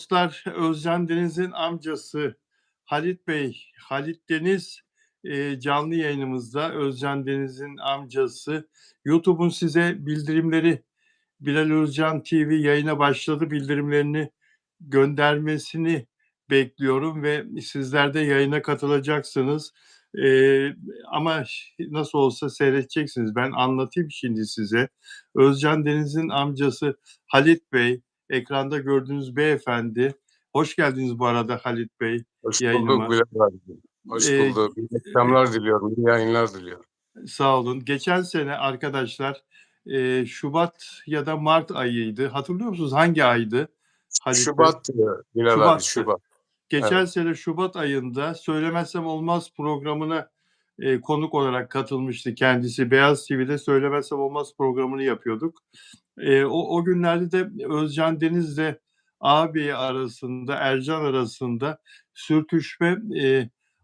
Dostlar, Özcan Deniz'in amcası Halit Bey, Halit Deniz, canlı yayınımızda. Özcan Deniz'in amcası. YouTube'un size bildirimleri, Bilal Özcan TV yayına başladı bildirimlerini göndermesini bekliyorum ve sizler de yayına katılacaksınız. Ama nasıl olsa seyredeceksiniz. Ben anlatayım şimdi size. Özcan Deniz'in amcası Halit Bey, ekranda gördüğünüz beyefendi. Hoş geldiniz bu arada Halit Bey Hoş bulduk yayınıma. Bülent abi. Hoş Ee, bulduk. İyi akşamlar diliyorum, iyi yayınlar diliyorum. Sağ olun. Geçen sene arkadaşlar Şubat ya da Mart ayıydı. Hatırlıyor musunuz? Hangi aydı Halit Bey? Şubat Bilal abi, Şubat'tı. Şubat. Geçen Evet, sene Şubat ayında Söylemezsem Olmaz programına konuk olarak katılmıştı kendisi. Beyaz TV'de Söylemezsem Olmaz programını yapıyorduk. O günlerde de Özcan Deniz'le ağabey arasında, Ercan arasında sürtüşme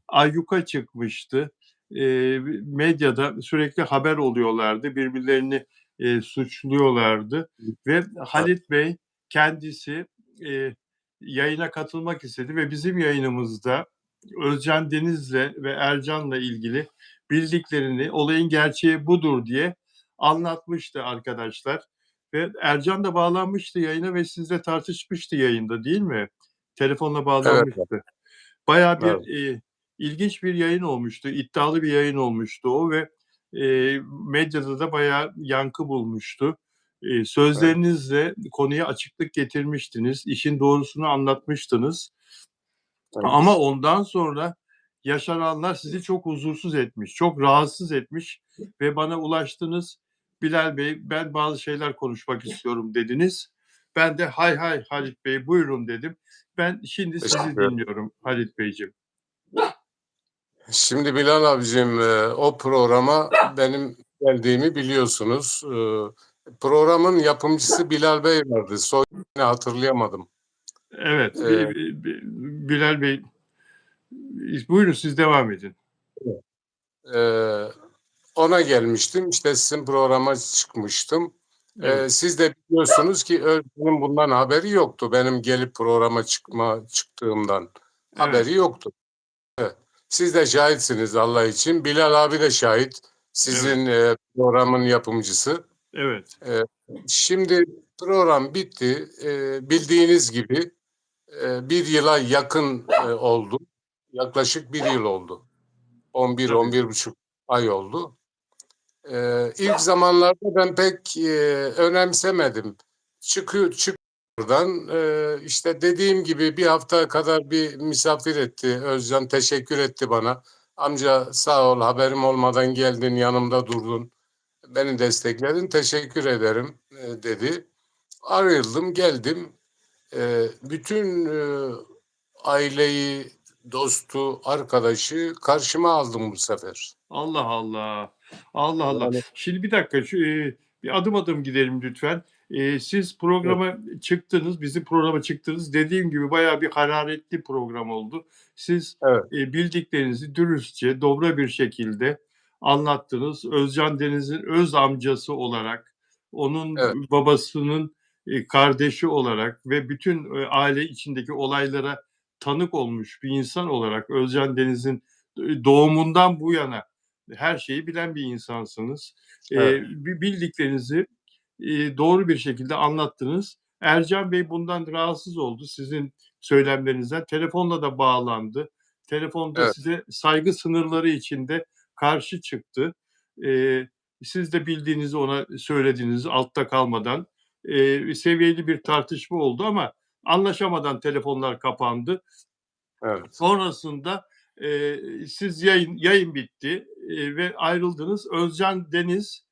ayyuka çıkmıştı. Medyada sürekli haber oluyorlardı, birbirlerini suçluyorlardı ve evet, Halit Bey kendisi e, yayına katılmak istedi ve bizim yayınımızda Özcan Deniz'le ve Ercan'la ilgili bildiklerini, olayın gerçeği budur diye anlatmıştı arkadaşlar. Ve Ercan da bağlanmıştı yayına ve sizle tartışmıştı yayında değil mi? Telefonla evet, bağlanmıştı. Bayağı bir evet, ilginç bir yayın olmuştu. İddialı bir yayın olmuştu o ve medyada da bayağı yankı bulmuştu. evet, Sözlerinizle konuya açıklık getirmiştiniz. İşin doğrusunu anlatmıştınız. Ama evet. ondan sonra yaşananlar sizi çok huzursuz etmiş, çok rahatsız etmiş ve bana ulaştınız. Bilal Bey, ben bazı şeyler konuşmak istiyorum dediniz. Ben de hay hay Halit Bey buyurun dedim. Ben şimdi sizi Teşekkür ederim. dinliyorum Halit Beyciğim. Şimdi Bilal abicim, o programa benim geldiğimi biliyorsunuz. Programın yapımcısı Bilal Bey vardı. Soyadını hatırlayamadım. Evet, E, Bilal Bey buyurun siz devam edin. e, Ona gelmiştim. İşte sizin programa çıkmıştım. Evet, Siz de biliyorsunuz ki Özgür'ün bundan haberi yoktu. Benim gelip programa çıktığımdan evet, haberi yoktu. Evet. Siz de şahitsiniz Allah için. Bilal abi de şahit. evet, Sizin programın yapımcısı. evet. E, Şimdi program bitti. Bildiğiniz gibi bir yıla yakın oldu. Yaklaşık bir yıl oldu. 11, Tabii. 11,5 ay oldu. İlk zamanlarda ben pek önemsemedim. Çık buradan. İşte dediğim gibi bir hafta kadar bir misafir etti. Özcan teşekkür etti bana. Amca sağ ol, haberim olmadan geldin, yanımda durdun. Beni destekledin, teşekkür ederim dedi. Ayrıldım, geldim. Bütün aileyi, dostu, arkadaşı karşıma aldım bu sefer. Allah Allah. Allah Allah. Yani, Şimdi bir dakika bir adım adım gidelim lütfen. Siz evet, programa çıktınız, bizim programa çıktınız. Dediğim gibi bayağı bir hararetli program oldu. Siz evet, bildiklerinizi dürüstçe, dobra bir şekilde anlattınız. Özcan Deniz'in öz amcası olarak, onun evet, babasının kardeşi olarak ve bütün aile içindeki olaylara tanık olmuş bir insan olarak Özcan Deniz'in doğumundan bu yana her şeyi bilen bir insansınız. evet, Bildiklerinizi doğru bir şekilde anlattınız. Ercan Bey bundan rahatsız oldu sizin söylemlerinizden. Telefonla da bağlandı. Telefonda evet, size saygı sınırları içinde karşı çıktı. Ee, Siz de bildiğinizi ona söylediniz altta kalmadan. Seviyeli bir tartışma oldu ama anlaşamadan telefonlar kapandı. evet. Sonrasında siz yayın bitti ve ayrıldınız. Özcan Deniz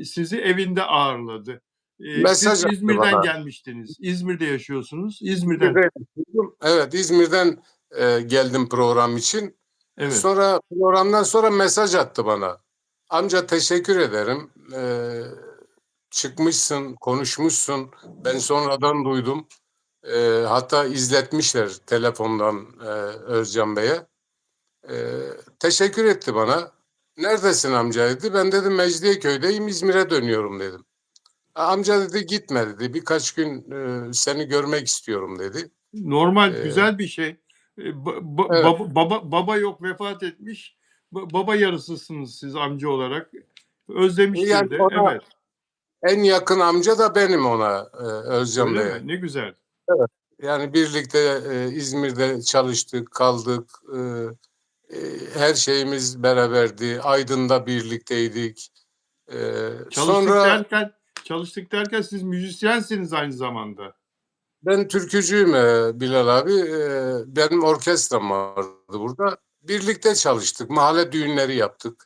sizi evinde ağırladı. Siz Mesaj attı İzmir'den bana. gelmiştiniz. İzmir'de yaşıyorsunuz. İzmir'den. İzmir'de evet, İzmir'den geldim program için. Evet, Sonra programdan sonra mesaj attı bana. Amca teşekkür ederim. Çıkmışsın, konuşmuşsun. Ben sonradan duydum. Hatta izletmişler telefondan Özcan Bey'e. Teşekkür etti bana. Neredesin amcaydı? Ben dedim Mecidiyeköy'deyim, İzmir'e dönüyorum dedim. Amca dedi gitme dedi. Birkaç gün seni görmek istiyorum dedi. Normal, E, güzel bir şey. evet. Baba yok, vefat etmiş. Baba yarısısınız siz amca olarak. Özlemiştir Yani de, ona evet. en yakın amca da benim ona Özcan Öyle Bey'e. mi? Ne güzel. Evet. Yani birlikte İzmir'de çalıştık, kaldık. Her şeyimiz beraberdi. Aydın'da birlikteydik. Çalıştık Sonra derken çalıştık derken siz müzisyensiniz aynı zamanda. ben türkücüyüm Bilal abi. Benim orkestram vardı burada. Birlikte çalıştık. Mahalle düğünleri yaptık.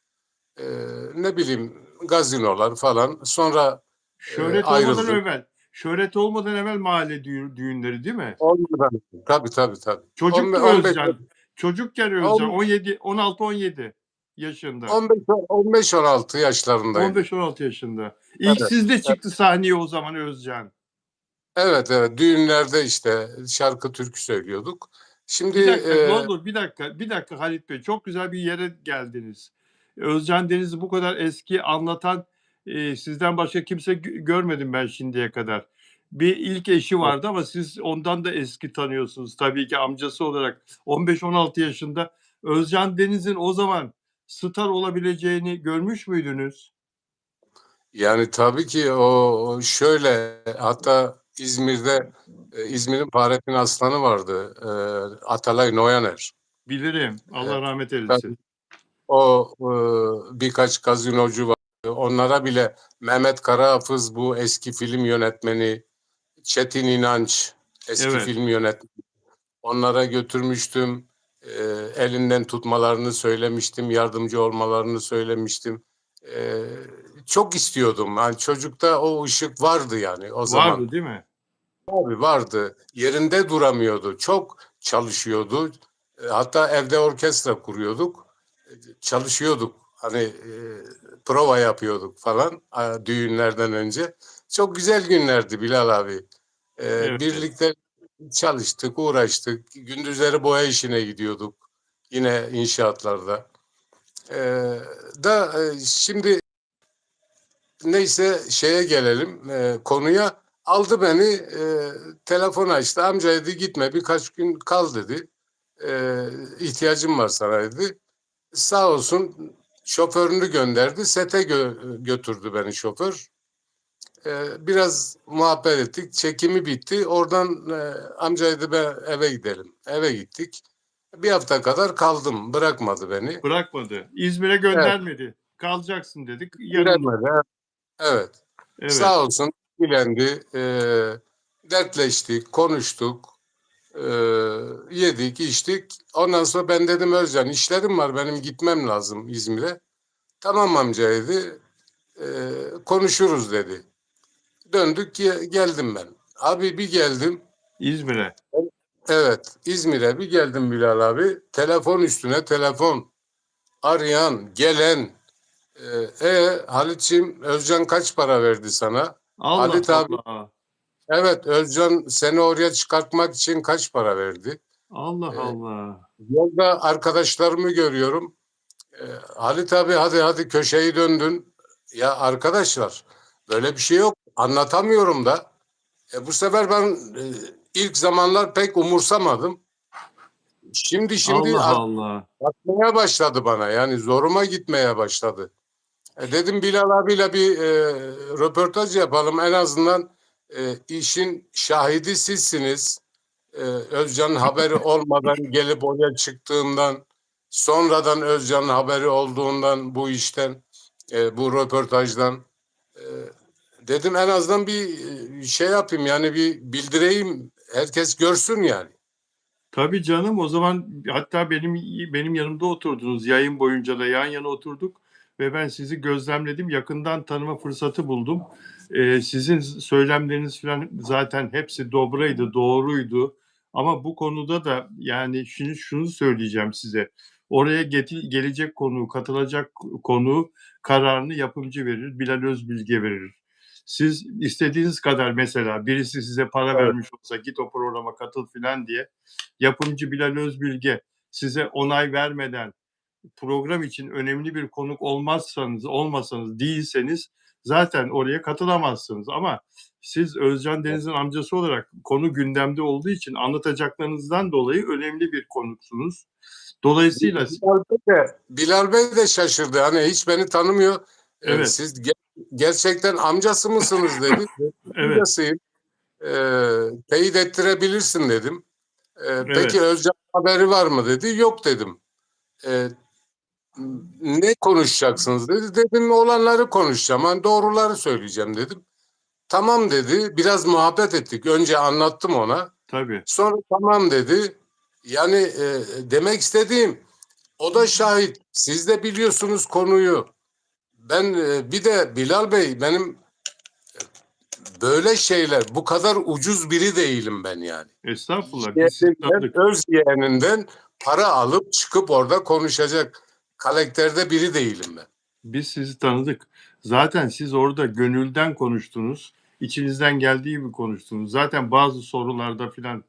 Ne bileyim gazinolar falan. Sonra Şöhret olmadan ayrıldık. evvel. Şöhret olmadan evvel mahalle düğünleri değil mi? Olmadan. Tabii tabii tabii. Çocuktu 15 Özcan. Çocukken Özcan 10 17, 16-17 yaşında. 15-16 yaşlarındaydı. 15-16 yaşında. İlk Evet. sizde çıktı sahneye o zaman Özcan. Evet evet. Düğünlerde işte şarkı türkü söylüyorduk. Şimdi Bir dakika, ne olur bir dakika, bir dakika Halit Bey. Çok güzel bir yere geldiniz. Özcan Deniz'i bu kadar eski anlatan sizden başka kimse görmedim ben şimdiye kadar. Bir ilk eşi vardı ama siz ondan da eski tanıyorsunuz. Tabii ki amcası olarak 15-16 yaşında. Özcan Deniz'in o zaman star olabileceğini görmüş müydünüz? yani tabii ki o şöyle hatta İzmir'de İzmir'in Fahrettin Aslanı vardı. Atalay Noyaner. Bilirim. E, Allah rahmet tabii eylesin. o birkaç gazinocu vardı. Onlara bile Mehmet Karahafız bu eski film yönetmeni, Çetin İnanç eski Evet. film yönetmeni. Onlara götürmüştüm. Elinden tutmalarını söylemiştim. Yardımcı olmalarını söylemiştim. Ee, Çok istiyordum. Yani çocukta o ışık vardı yani o zaman. Vardı değil mi? Abi vardı. Yerinde duramıyordu. Çok çalışıyordu. Hatta evde orkestra kuruyorduk. Çalışıyorduk. Hani prova yapıyorduk falan düğünlerden önce. Çok güzel günlerdi Bilal abi. Evet. Birlikte çalıştık, uğraştık. Gündüzleri boya işine gidiyorduk. Yine inşaatlarda. Şimdi neyse şeye gelelim konuya. Aldı beni telefon açtı. Amca dedi gitme birkaç gün kal dedi. İhtiyacım var sana dedi. Sağ olsun şoförünü gönderdi. Sete götürdü beni şoför. Biraz muhabbet ettik. Çekimi bitti. Oradan amca dedi be eve gidelim. Eve gittik. Bir hafta kadar kaldım. Bırakmadı beni. Bırakmadı. İzmir'e Evet. göndermedi. Kalacaksın dedik. Yanında. Göndermedi. Evet. Evet. Sağ olsun ilgilendi. Dertleştik, konuştuk. e, Yedik, içtik. Ondan sonra ben dedim Özcan işlerim var benim gitmem lazım İzmir'e. Tamam amca dedi. Konuşuruz dedi. Döndük geldim ben. Abi bir geldim. İzmir'e. Evet, İzmir'e bir geldim Bilal abi. Telefon üstüne telefon. Arayan, gelen. Halit'ciğim Özcan kaç para verdi sana? Allah Halit abi, Allah. evet Özcan seni oraya çıkartmak için kaç para verdi? Allah Ee, Allah. Yolda arkadaşlarımı görüyorum. Halit abi hadi köşeyi döndün. Ya arkadaşlar böyle bir şey yok. Anlatamıyorum da. Bu sefer ben ilk zamanlar pek umursamadım. Şimdi Allah Allah. artmaya başladı bana. Yani zoruma gitmeye başladı. Dedim Bilal abiyle bir röportaj yapalım. En azından işin şahidi sizsiniz. Özcan'ın haberi olmadan gelip oraya çıktığından, sonradan Özcan'ın haberi olduğundan bu işten, bu röportajdan. E, Dedim en azından bir şey yapayım yani bir bildireyim. Herkes görsün yani. Tabii canım, o zaman hatta benim yanımda oturdunuz. Yayın boyunca da yan yana oturduk ve ben sizi gözlemledim. Yakından tanıma fırsatı buldum. Sizin söylemleriniz falan zaten hepsi dobraydı, doğruydu. Ama bu konuda da yani şunu söyleyeceğim size. Oraya gelecek konu, katılacak konu kararını yapımcı verir, Bilal Özbilge verir. Siz istediğiniz kadar mesela birisi size para Evet, vermiş olsa git o programa katıl filan diye yapımcı Bilal Özbilge size onay vermeden program için önemli bir konuk olmasanız değilseniz zaten oraya katılamazsınız. Ama siz Özcan Deniz'in amcası olarak konu gündemde olduğu için anlatacaklarınızdan dolayı önemli bir konuksunuz. Dolayısıyla Bilal Bey de şaşırdı. Hani hiç beni tanımıyor. evet, Siz gerçekten amcası mısınız dedi. evet, Amcasıyım. Teyit ettirebilirsin dedim. Peki evet. Özcan haberi var mı dedi. Yok dedim. Ee, Ne konuşacaksınız dedi. Dedim olanları konuşacağım. Hani doğruları söyleyeceğim dedim. Tamam dedi. Biraz muhabbet ettik. Önce anlattım ona. Tabii. Sonra tamam dedi. Yani demek istediğim o da şahit. Siz de biliyorsunuz konuyu. Ben bir de Bilal Bey benim böyle şeyler bu kadar ucuz biri değilim ben yani. Estağfurullah. Biz sizi Yeğeninden, tanıdık. öz yeğeninden para alıp çıkıp orada konuşacak karakterde biri değilim ben. Biz sizi tanıdık. Zaten siz orada gönülden konuştunuz. İçinizden geldiği gibi konuştunuz. Zaten bazı sorularda filan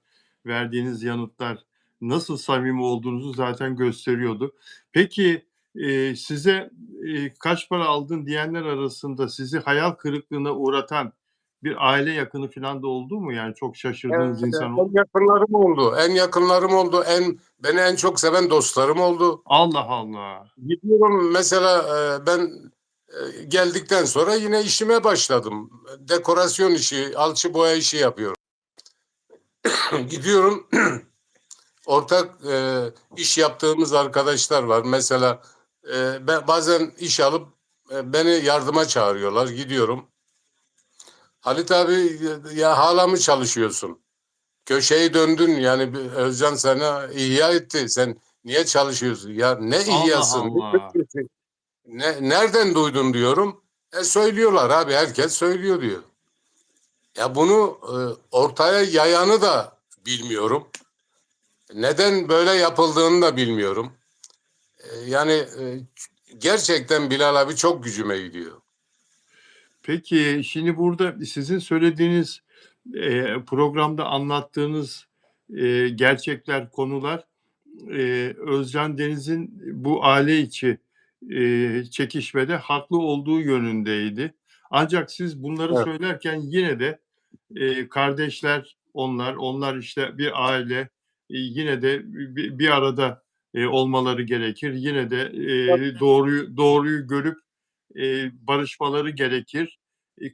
verdiğiniz yanıtlar nasıl samimi olduğunuzu zaten gösteriyordu. Peki size kaç para aldın diyenler arasında sizi hayal kırıklığına uğratan bir aile yakını filan da oldu mu? Yani çok şaşırdığınız insan En yakınlarım oldu. En yakınlarım oldu. Beni en çok seven dostlarım oldu. Allah Allah. Gidiyorum mesela ben geldikten sonra yine işime başladım. Dekorasyon işi, alçı boya işi yapıyorum. Gidiyorum ortak iş yaptığımız arkadaşlar var. Mesela ben bazen iş alıp beni yardıma çağırıyorlar. Gidiyorum. Halit abi ya hala mı çalışıyorsun? Köşeyi döndün yani Özcan sana ihya etti. Sen niye çalışıyorsun? Ya ne Allah ihyası? Ne Allah. köşesi? Nereden duydun diyorum. Söylüyorlar abi herkes söylüyor diyor. Ya bunu ortaya yayanı da bilmiyorum. Neden böyle yapıldığını da bilmiyorum. Yani gerçekten Bilal abi çok gücüme gidiyor. Peki şimdi burada sizin söylediğiniz programda anlattığınız gerçekler, konular Özcan Deniz'in bu aile içi çekişmede haklı olduğu yönündeydi. Ancak siz bunları Evet, söylerken yine de kardeşler onlar işte bir aile yine de bir arada olmaları gerekir. Yine de doğruyu görüp barışmaları gerekir.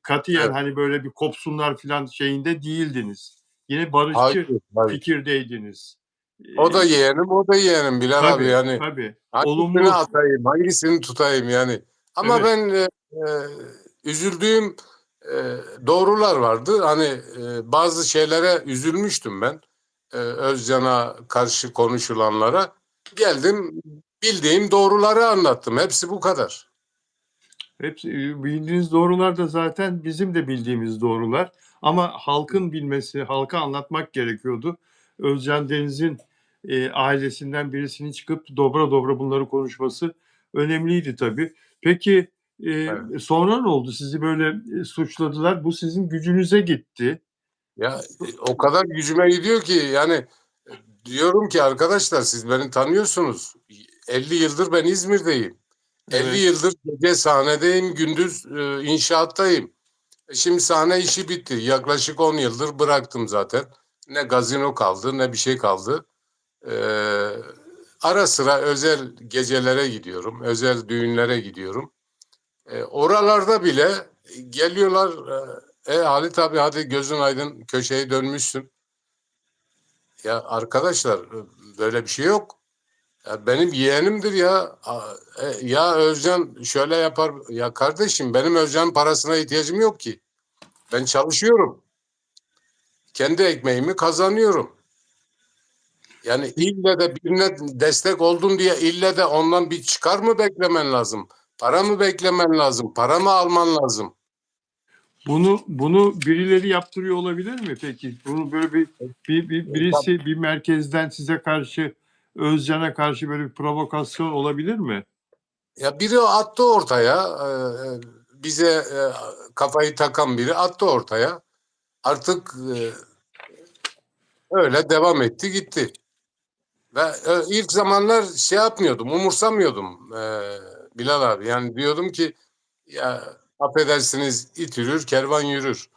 Katiyen evet. hani böyle bir kopsunlar filan şeyinde değildiniz. Yine Hayır, barışçı hayır. fikirdeydiniz. O da Eee, yeğenim, o da yeğenim Bilal abi tabii, yani. tabii. Hangisini Olumlu, atayım, hangisini tutayım yani. Ama evet. ben üzüldüğüm doğrular vardı. Hani bazı şeylere üzülmüştüm ben. Özcan'a karşı konuşulanlara. Geldim bildiğim doğruları anlattım. Hepsi bu kadar. Hepsi bildiğiniz doğrular da zaten bizim de bildiğimiz doğrular. Ama halkın bilmesi, halka anlatmak gerekiyordu. Özcan Deniz'in ailesinden birisinin çıkıp dobra dobra bunları konuşması önemliydi tabii. Peki Evet. sonra ne oldu? Sizi böyle suçladılar. Bu sizin gücünüze gitti. Ya o kadar gücüme gidiyor ki yani diyorum ki arkadaşlar siz beni tanıyorsunuz. 50 yıldır ben İzmir'deyim. 50 Evet. yıldır gece sahnedeyim, gündüz inşaattayım. Şimdi sahne işi bitti. Yaklaşık 10 yıldır bıraktım zaten. Ne gazino kaldı ne bir şey kaldı. Ee, Ara sıra özel gecelere gidiyorum. Özel düğünlere gidiyorum. Oralarda bile geliyorlar. Halit abi hadi gözün aydın köşeyi dönmüşsün. Ya arkadaşlar böyle bir şey yok. Ya benim yeğenimdir ya. Ya Özcan şöyle yapar. Ya kardeşim benim Özcan parasına ihtiyacım yok ki. Ben çalışıyorum. Kendi ekmeğimi kazanıyorum. Yani ille de birine destek oldun diye ille de ondan bir çıkar mı beklemen lazım? Para mı beklemen lazım? Para mı alman lazım? Bunu birileri yaptırıyor olabilir mi peki? Bunu böyle Tabii. birisi bir merkezden size karşı, Özcan'a karşı böyle bir provokasyon olabilir mi? Ya biri attı ortaya. Bize kafayı takan biri attı ortaya. Artık öyle devam etti gitti. Ve ilk zamanlar şey yapmıyordum, umursamıyordum Bilal abi. Yani diyordum ki ya affedersiniz it yürür, kervan yürür.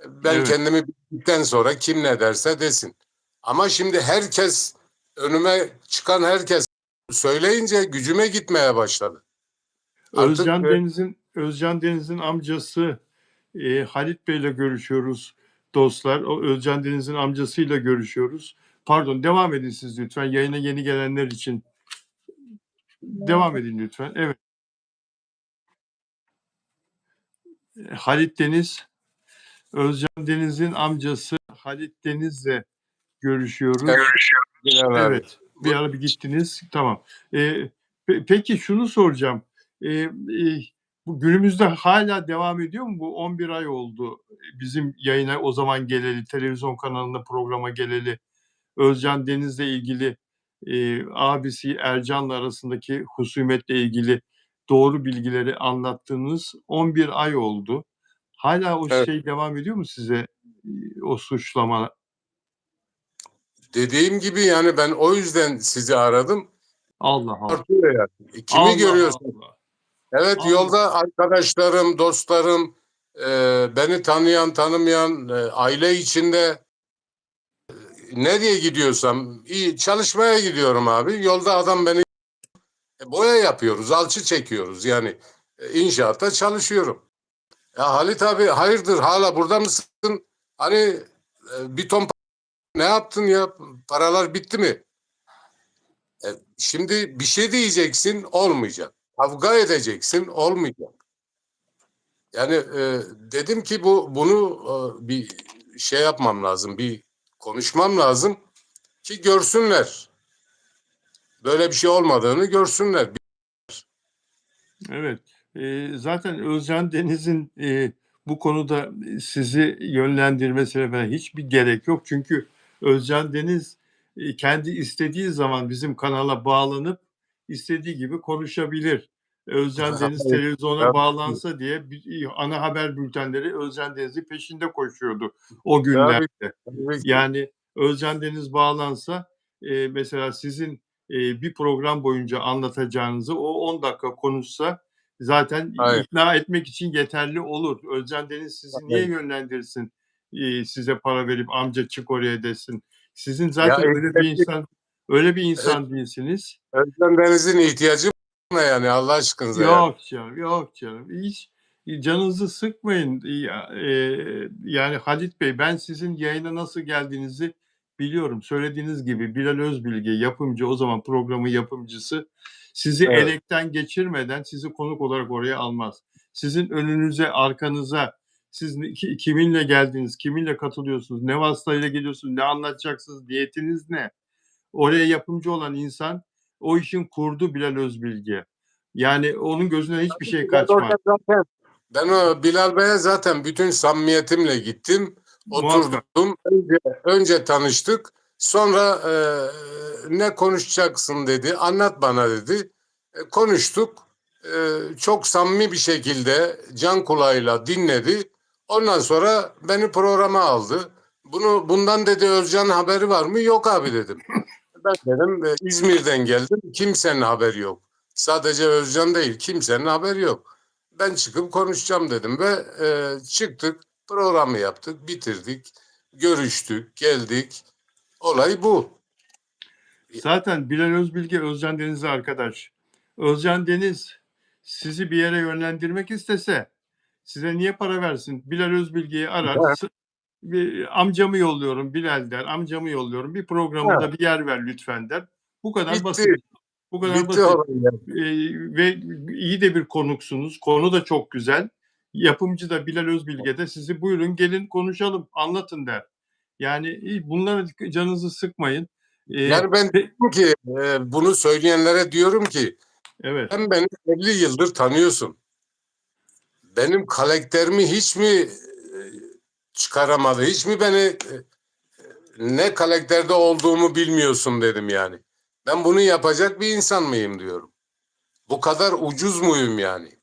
Ben Evet. kendimi bildikten sonra kim ne derse desin. Ama şimdi herkes, önüme çıkan herkes söyleyince gücüme gitmeye başladı. Artık Özcan Deniz'in amcası Halit Bey'le görüşüyoruz dostlar. O Özcan Deniz'in amcasıyla görüşüyoruz. Pardon, devam edin siz lütfen. Yayına yeni gelenler için devam edin lütfen. Evet. Halit Deniz, Özcan Deniz'in amcası Halit Deniz'le görüşüyoruz. evet, Bilal abi. Evet. Bir ara bir gittiniz. Tamam. Peki şunu soracağım. Bu günümüzde hala devam ediyor mu? Bu 11 ay oldu. Bizim yayına o zaman geleli, televizyon kanalında programa geleli. Özcan Deniz'le ilgili abisi Ercan'la arasındaki husumetle ilgili doğru bilgileri anlattığınız 11 ay oldu. Hala o Evet. şey devam ediyor mu size? O suçlama? Dediğim gibi yani ben o yüzden sizi aradım. Allah Allah. Artıyor yani. Kimi Allah görüyorsun? Allah. Evet, Allah. yolda arkadaşlarım, dostlarım, beni tanıyan, tanımayan, aile içinde nereye gidiyorsam, iyi çalışmaya gidiyorum abi. Yolda adam beni boya yapıyoruz, alçı çekiyoruz. Yani inşaatta çalışıyorum. Ya Halit abi hayırdır hala burada mısın? Hani bir ton ne yaptın ya? Paralar bitti mi? Şimdi bir şey diyeceksin olmayacak. Kavga edeceksin olmayacak. Yani dedim ki bunu bir şey yapmam lazım, bir konuşmam lazım ki görsünler. Böyle bir şey olmadığını görsünler. Evet. Zaten Özcan Deniz'in bu konuda sizi yönlendirmesine falan hiçbir gerek yok. Çünkü Özcan Deniz kendi istediği zaman bizim kanala bağlanıp istediği gibi konuşabilir. Özcan Deniz televizyona bağlansa diye ana haber bültenleri Özcan Deniz'in peşinde koşuyordu o Tabii, günlerde. tabii ki. Yani Özcan Deniz bağlansa mesela sizin bir program boyunca anlatacağınızı o 10 dakika konuşsa zaten Hayır. ikna etmek için yeterli olur. Özcan Deniz sizi niye Hayır. yönlendirsin? Size para verip amca çık oraya desin. Sizin Ya zaten öyle bir insan değilsiniz. Özlem Deniz'in ihtiyacı ne yani Allah aşkınıza yani. Yok canım, yok canım. Hiç canınızı sıkmayın. Yani Halit Bey, ben sizin yayına nasıl geldiğinizi biliyorum. Söylediğiniz gibi Bilal Özbilge yapımcı, o zaman programın yapımcısı sizi Evet. elekten geçirmeden sizi konuk olarak oraya almaz. Sizin önünüze, arkanıza siz kiminle geldiniz, kiminle katılıyorsunuz, ne vasıtayla geliyorsunuz, ne anlatacaksınız, niyetiniz ne? Oraya yapımcı olan insan o işin kurdu Bilal Özbilge. Yani onun gözünden hiçbir şey kaçmaz. Ben o Bilal Bey'e zaten bütün samimiyetimle gittim. Muhakkak. Oturdum. Önce tanıştık. Sonra ne konuşacaksın dedi. Anlat bana dedi. Konuştuk. Çok samimi bir şekilde can kulağıyla dinledi. Ondan sonra beni programa aldı. Bundan dedi Özcan haberi var mı? Yok abi dedim. Ben dedim İzmir'den geldim. Kimsenin haberi yok. Sadece Özcan değil, kimsenin haberi yok. Ben çıkıp konuşacağım dedim ve çıktık, programı yaptık, bitirdik, görüştük, geldik. Olay bu. Zaten Bilal Özbilge Özcan Deniz'le arkadaş. Özcan Deniz sizi bir yere yönlendirmek istese size niye para versin? Bilal Özbilge'yi arar. Amcamı yolluyorum Bilal der. Amcamı yolluyorum. Bir programında bir yer ver lütfen der. Bu kadar Bitti, basit. Bu kadar bitti basit. olay. Yani. Ve iyi de bir konuksunuz. Konu da çok güzel. Yapımcı da Bilal Özbilge de sizi buyurun gelin konuşalım, anlatın der. Yani bunlara canınızı sıkmayın. Yani ben diyorum ki bunu söyleyenlere diyorum ki Evet. sen beni 50 yıldır tanıyorsun. Benim karakterimi hiç mi çıkaramadı? Hiç mi beni ne karakterde olduğumu bilmiyorsun dedim yani. Ben bunu yapacak bir insan mıyım diyorum. Bu kadar ucuz muyum yani?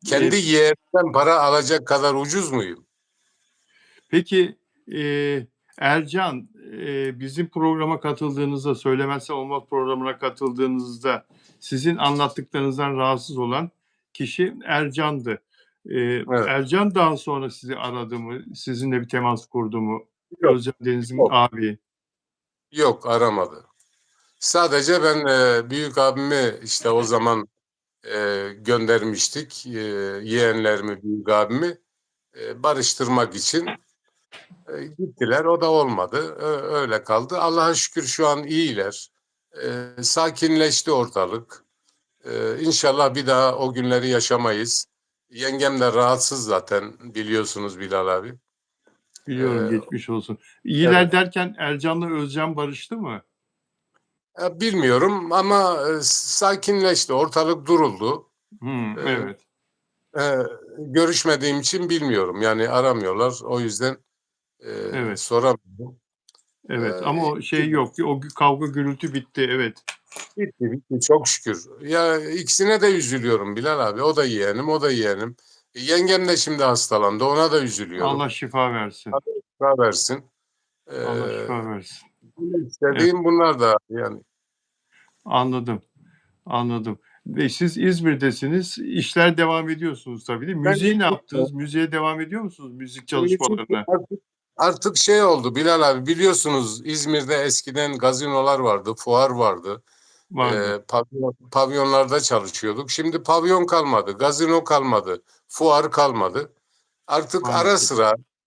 Kendi yeğenimden para alacak kadar ucuz muyum? Peki Ercan, bizim programa katıldığınızda, Söylemezse Olmaz programına katıldığınızda sizin anlattıklarınızdan rahatsız olan kişi Ercan'dı. Evet. Ercan daha sonra sizi aradı mı? Sizinle bir temas kurdu mu? Yok, Özcan Deniz'in yok, abi. yok aramadı. Sadece ben büyük abimi işte o zaman göndermiştik. Yeğenlerimi, büyük abimi barıştırmak için gittiler. O da olmadı. Öyle kaldı. Allah'a şükür şu an iyiler. Sakinleşti ortalık. İnşallah bir daha o günleri yaşamayız. Yengem de rahatsız zaten biliyorsunuz Bilal abi. Biliyorum, Ee, geçmiş olsun. İyiler evet. derken Ercan'la Özcan barıştı mı? Bilmiyorum ama sakinleşti. Ortalık duruldu. Ee, Evet. e, Görüşmediğim için bilmiyorum. Yani aramıyorlar. O yüzden Evet. soramıyorum. Evet. Ama o şey yok. O kavga gürültü bitti. Evet. Bitti, bitti. Çok şükür. Ya ikisine de üzülüyorum Bilal abi. O da yeğenim, o da yeğenim. Yengem de şimdi hastalandı. Ona da üzülüyorum. Allah şifa versin. Allah versin. Allah Ee, şifa versin. Evet. istediğim bunlar da yani. Anladım. Anladım. Ve siz İzmir'desiniz. İşler devam ediyorsunuz tabii değil mi? Ben Müziği ne yaptınız? Müziğe devam ediyor musunuz? Müzik çalışmalarına? artık şey oldu Bilal abi, biliyorsunuz İzmir'de eskiden gazinolar vardı, fuar vardı. Vardı. Pavyonlarda çalışıyorduk. Şimdi pavyon kalmadı, gazino kalmadı, fuar kalmadı. Artık Maalesef.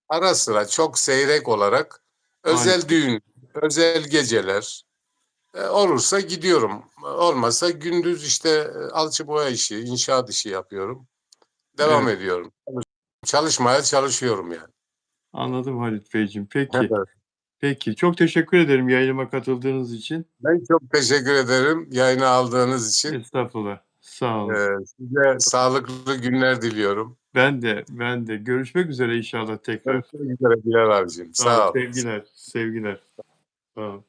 ara sıra çok seyrek olarak özel Maalesef. düğün, özel geceler olursa gidiyorum. Olmasa gündüz işte alçı boya işi, inşaat işi yapıyorum. Devam Evet. ediyorum. Çalışmaya çalışıyorum yani. Anladım Halit Beyciğim. Peki. Evet. Peki. Çok teşekkür ederim yayınıma katıldığınız için. Ben çok teşekkür ederim yayını aldığınız için. Estağfurullah. Sağ olun. Size sağlıklı günler diliyorum. Ben de. Görüşmek üzere inşallah tekrar. Görüşmek üzere Bilal abicim. Sağ olun. Sağ ol. Sevgiler. Sevgiler. Sağ olun.